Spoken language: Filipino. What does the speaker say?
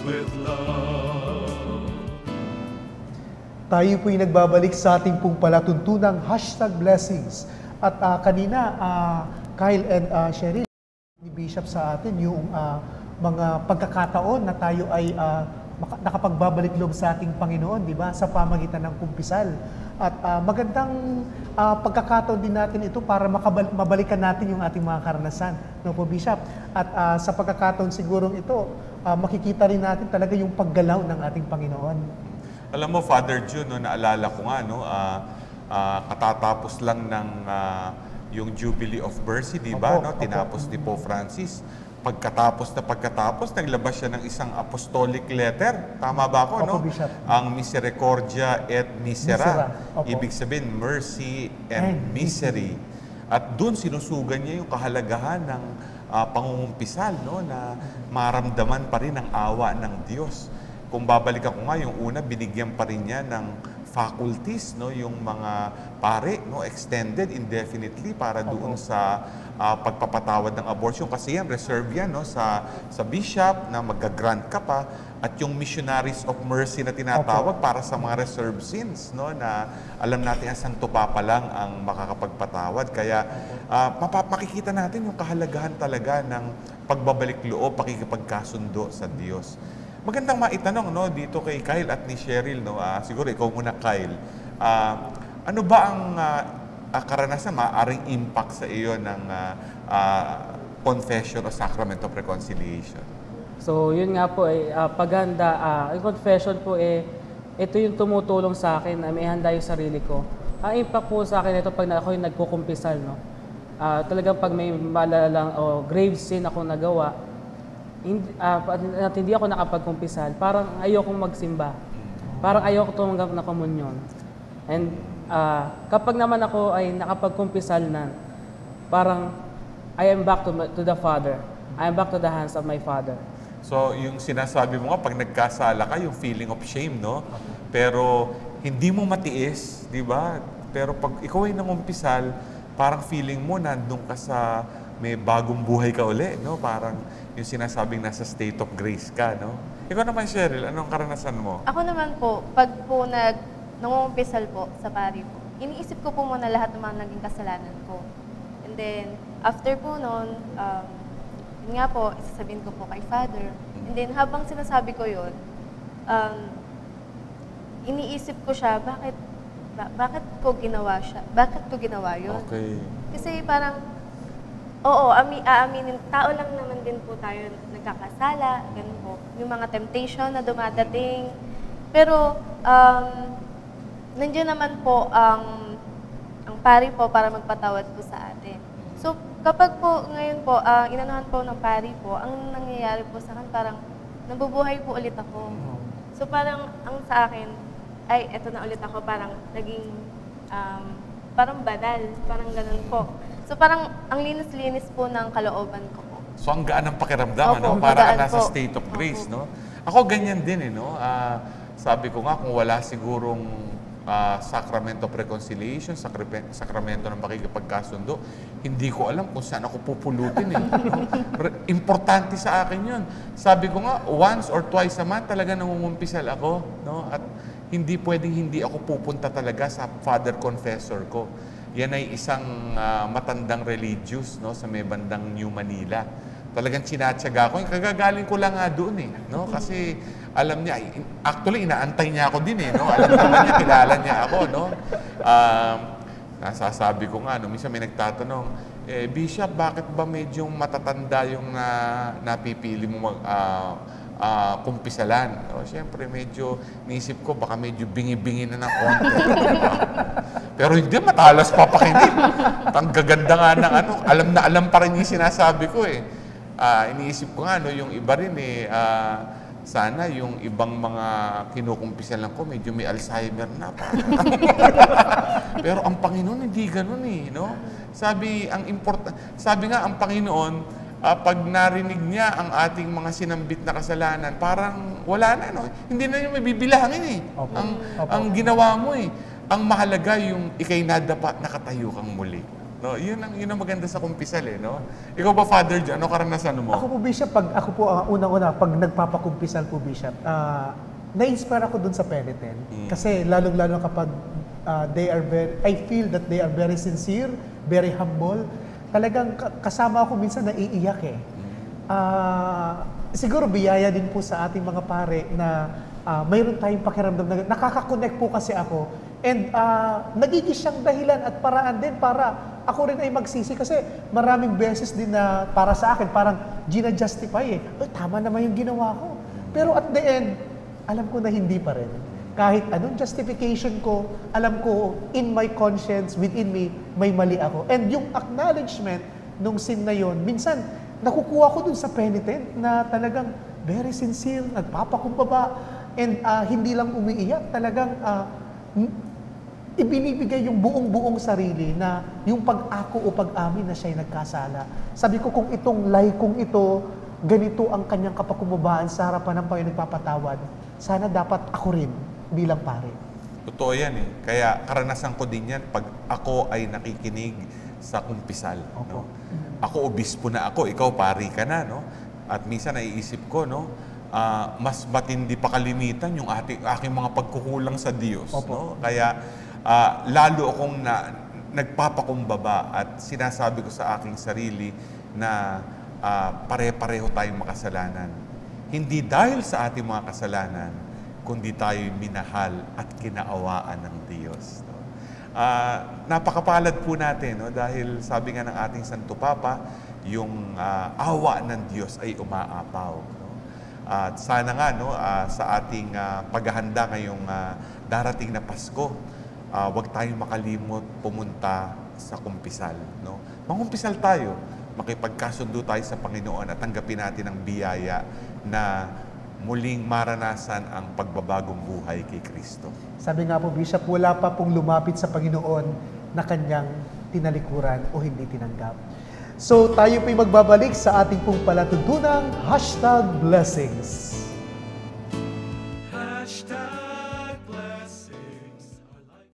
with love. Tayo po'y nagbabalik sa ating pong palatuntunang #blessings. At kanina, Kyle and Cheryl, ni Bishop sa atin yung mga pagkakataon na tayo ay nakapagbabalik loob sa ating Panginoon, di ba? Sa pamagitan ng kumpisal. At magandang pagkakataon din natin ito para mabalikan natin yung ating mga karanasan. No po, Bishop? At sa pagkakataon sigurong ito, makikita rin natin talaga yung paggalaw ng ating Panginoon. Alam mo, Father June, no, naalala ko nga, no, katatapos lang ng yung Jubilee of Mercy, di ba? No? Tinapos ni Pope Francis. Pagkatapos, naglabas siya ng isang apostolic letter. Tama ba ako, no? Bishop. Ang Misericordia et Misera. Opo. Ibig sabihin, mercy and misery. At doon sinusugan niya yung kahalagahan ng pangungumpisal, no? Na maramdaman pa rin ang awa ng Diyos. Kung babalikan ko nga, yung una, binigyan pa rin niya ng faculties, no, yung mga pare, no, extended indefinitely para doon sa pagpapatawad ng abortion. Kasi yan, reserve yan, no, sa bishop na mag-grant ka pa. At yung missionaries of mercy na tinatawag para sa mga reserved sins, no, na alam natin ang Santo Papa lang ang makakapagpatawad. Kaya makikita natin yung kahalagahan talaga ng pagbabalik loob, pakikipagkasundo sa Diyos. Magandang maitanong, no, dito kay Kyle at ni Cheryl, no, siguro ikaw muna, Kyle. Ano ba ang karanasan, maaaring impact sa iyo ng confession o sacrament of reconciliation? So, yun nga po, paghanda, yung confession po, ito yung tumutulong sa akin na may handa yung sarili ko. Ang impact po sa akin ito pag ako yung nagkukumpisal, no. Talagang pag may malalang o grave sin ako nagawa, hindi ako nakapagkumpisal, parang ayokong magsimba. Parang ayoko tumanggap na komunyon. And kapag naman ako ay nakapagkumpisal na, parang I am back to the Father. I am back to the hands of my Father. So, yung sinasabi mo nga, pag nagkasala ka, yung feeling of shame, no? Pero hindi mo matiis, di ba? Pero pag ikaw ay nangumpisal, parang feeling mo nandun ka sa may bagong buhay ka uli, no? Parang yung sinasabing nasa state of grace ka, no? Ikaw naman, Cheryl, anong karanasan mo? Ako naman po, pag po nangungumpisal po sa pari po, iniisip ko po muna lahat ng mga naging kasalanan ko. And then, after po noon, yun nga po, isasabihin ko po kay Father. And then, habang sinasabi ko yun, iniisip ko siya, bakit ko ginawa siya? Bakit ko ginawa yun? Okay. Kasi parang, oo, aaminin, tao lang naman din po tayo nagkakasala, ganun po. Yung mga temptation na dumadating. Pero, nandiyan naman po ang pari po para magpatawad po sa atin. So, kapag po, ngayon po, inanuhan po ng pari po, ang nangyayari po sa akin, parang nabubuhay po ulit ako. So, parang ang sa akin, ay, eto na ulit ako, parang naging, parang banal, parang ganun po. So parang ang linis-linis po ng kalooban ko po. So ang gaan ng pakiramdam, ano? Para nasa state of grace, no? Ako ganyan din, no? Sabi ko nga, kung wala sigurong sacrament of reconciliation, sakramento ng pakikipagkasundo, hindi ko alam kung saan ako pupulutin, no? Importante sa akin yun. Sabi ko nga, once or twice a month talaga nangungumpisal ako, no? At hindi pwedeng hindi ako pupunta talaga sa Father Confessor ko. Yan ay isang matandang religious, no, sa may bandang New Manila. Talagang sinatsaga ko. Kagagaling ko lang nga doon, no? Kasi alam niya, actually inaantay niya ako din, no? Alam naman niya, kilala niya ako, no? Nasasabi ko nga, no, minsan may nagtatanong, Bishop, bakit ba medyo matatanda yung napipili mo kumpisalan? O, siyempre, medyo naisip ko, baka medyo bingi-bingi na ng konti. Pero hindi, matalas papakinig. Ang gaganda nga ng ano, alam pa rin yung sinasabi ko, iniisip ko nga, no, yung iba rin, sana yung ibang mga kinukumpisalan ko, medyo may Alzheimer na. Pero ang Panginoon, hindi ganun, no? Sabi nga, ang Panginoon, pag narinig niya ang ating mga sinambit na kasalanan, parang wala na, no? Hindi na yung may bibilangin, ang ginawa mo, Ang mahalaga yung ikay nadapa, nakatayo kang muli. No, yun ang maganda sa kumpisal eh, no? Ikaw ba, Father John, ano karanasan mo? Ako po, Bishop, unang-una, pag nagpapakumpisal po, Bishop, na-inspire ako dun sa penitent. Kasi lalong-lalo kapag I feel that they are very sincere, very humble. Talagang kasama ako minsan naiiyak eh. Siguro biyaya din po sa ating mga pare na mayroon tayong pakiramdam na nakaka-connect po kasi ako. And nagiging siyang dahilan at paraan din para ako rin ay magsisi kasi maraming beses din na para sa akin parang gina-justify eh. Tama naman yung ginawa ko. Pero at the end, alam ko na hindi pa rin. Kahit anong justification ko, alam ko in my conscience, within me, may mali ako. And yung acknowledgement nung sin na yon, minsan nakukuha ko dun sa penitent na talagang very sincere, nagpapakumbaba, and hindi lang umiiyak, talagang ibinibigay yung buong-buong sarili na yung pag-ako o pag-amin na siya'y nagkasala. Sabi ko, kung itong lie kong ito, ganito ang kanyang kapakumbabaan sa harapan ng Panginoon nagpapatawad, sana dapat ako rin bilang pare. Totoo yan eh. Kaya karanasan ko din yan pag ako ay nakikinig sa kumpisal. No? Ako, obispo na ako, ikaw pari ka na. No? At minsan naiisip ko, no? Mas matindi pa kalimitan yung aking mga pagkukulang sa Diyos. No? Kaya lalo akong nagpapakumbaba at sinasabi ko sa aking sarili na pare-pareho tayong makasalanan. Hindi dahil sa ating mga kasalanan, kundi tayo minahal at kinaawaan ng Diyos. No? Napakapalad po natin, no? Dahil sabi nga ng ating Santo Papa, yung awa ng Diyos ay umaapaw. No? At sana nga no, sa ating paghahanda ngayong darating na Pasko, huwag tayong makalimot pumunta sa kumpisal. No? Mangumpisal tayo, makipagkasundo tayo sa Panginoon at tanggapin natin ang biyaya na muling maranasan ang pagbabagong buhay kay Kristo. Sabi nga po, Bishop, wala pa pong lumapit sa Panginoon na kanyang tinalikuran o hindi tinanggap. So tayo po'y magbabalik sa ating pong palatuntunang #blessings.